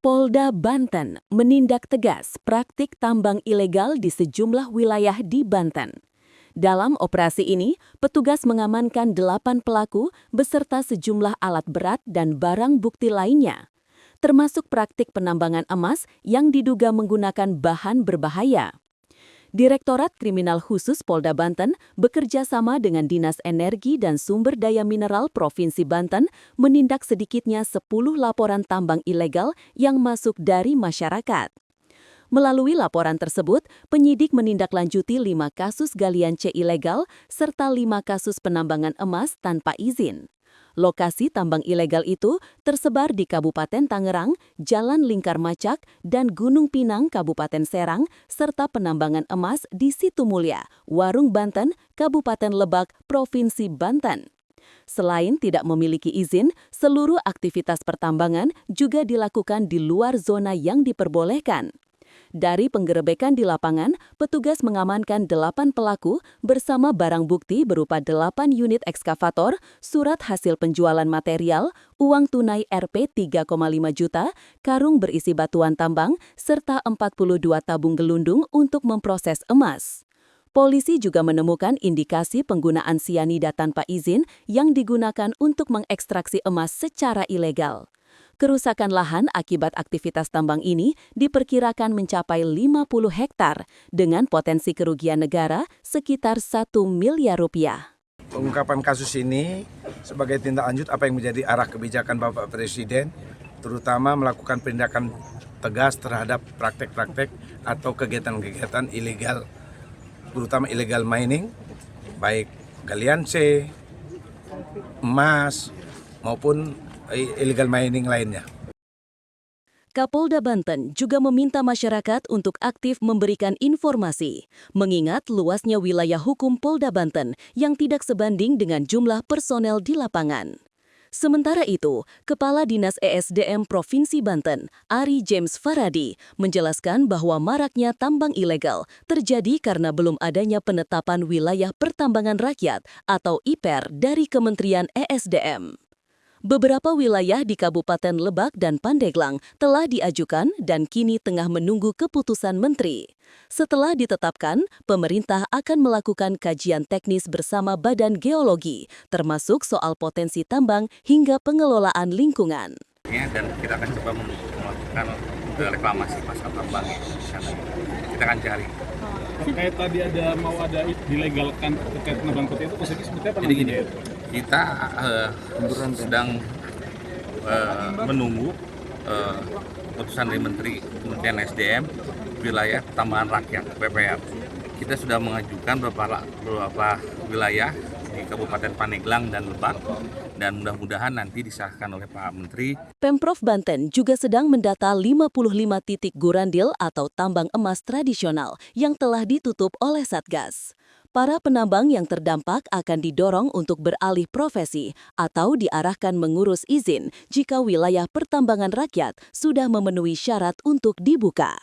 Polda Banten menindak tegas praktik tambang ilegal di sejumlah wilayah di Banten. Dalam operasi ini, petugas mengamankan 8 pelaku beserta sejumlah alat berat dan barang bukti lainnya, termasuk praktik penambangan emas yang diduga menggunakan bahan berbahaya. Direktorat Kriminal Khusus Polda Banten bekerja sama dengan Dinas Energi dan Sumber Daya Mineral Provinsi Banten menindak sedikitnya 10 laporan tambang ilegal yang masuk dari masyarakat. Melalui laporan tersebut, penyidik menindaklanjuti 5 kasus galian C ilegal serta 5 kasus penambangan emas tanpa izin. Lokasi tambang ilegal itu tersebar di Kabupaten Tangerang, Jalan Lingkar Macak, dan Gunung Pinang, Kabupaten Serang, serta penambangan emas di Situmulya, Warung Banten, Kabupaten Lebak, Provinsi Banten. Selain tidak memiliki izin, seluruh aktivitas pertambangan juga dilakukan di luar zona yang diperbolehkan. Dari penggerebekan di lapangan, petugas mengamankan 8 pelaku bersama barang bukti berupa 8 unit ekskavator, surat hasil penjualan material, uang tunai Rp 3,5 juta, karung berisi batuan tambang, serta 42 tabung gelundung untuk memproses emas. Polisi juga menemukan indikasi penggunaan sianida tanpa izin yang digunakan untuk mengekstraksi emas secara ilegal. Kerusakan lahan akibat aktivitas tambang ini diperkirakan mencapai 50 hektar dengan potensi kerugian negara sekitar 1 miliar rupiah. Pengungkapan kasus ini sebagai tindak lanjut apa yang menjadi arah kebijakan Bapak Presiden, terutama melakukan penindakan tegas terhadap praktek-praktek atau kegiatan-kegiatan ilegal, terutama illegal mining, baik galian C, emas, maupun illegal mining lainnya. Kapolda Banten juga meminta masyarakat untuk aktif memberikan informasi, mengingat luasnya wilayah hukum Polda Banten yang tidak sebanding dengan jumlah personel di lapangan. Sementara itu, Kepala Dinas ESDM Provinsi Banten, Ari James Faradi, menjelaskan bahwa maraknya tambang ilegal terjadi karena belum adanya penetapan wilayah pertambangan rakyat atau IPER dari Kementerian ESDM. Beberapa wilayah di Kabupaten Lebak dan Pandeglang telah diajukan dan kini tengah menunggu keputusan menteri. Setelah ditetapkan, pemerintah akan melakukan kajian teknis bersama Badan Geologi, termasuk soal potensi tambang hingga pengelolaan lingkungan. Dan kita akan coba melakukan reklamasi pasar tambang. Kita akan cari. Terkait tadi mau ada dilegalkan terkait penambang putih itu posisi seperti apa? Jadi gini, kita sedang menunggu keputusan dari Menteri Kementerian SDM wilayah tambahan rakyat PPR. Kita sudah mengajukan beberapa wilayah di Kabupaten Pandeglang dan Lebak, dan mudah-mudahan nanti disahkan oleh Pak Menteri. Pemprov Banten juga sedang mendata 55 titik gurandil atau tambang emas tradisional yang telah ditutup oleh Satgas. Para penambang yang terdampak akan didorong untuk beralih profesi atau diarahkan mengurus izin jika wilayah pertambangan rakyat sudah memenuhi syarat untuk dibuka.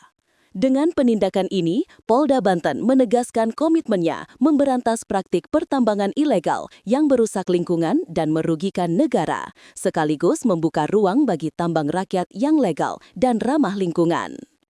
Dengan penindakan ini, Polda Banten menegaskan komitmennya memberantas praktik pertambangan ilegal yang merusak lingkungan dan merugikan negara, sekaligus membuka ruang bagi tambang rakyat yang legal dan ramah lingkungan.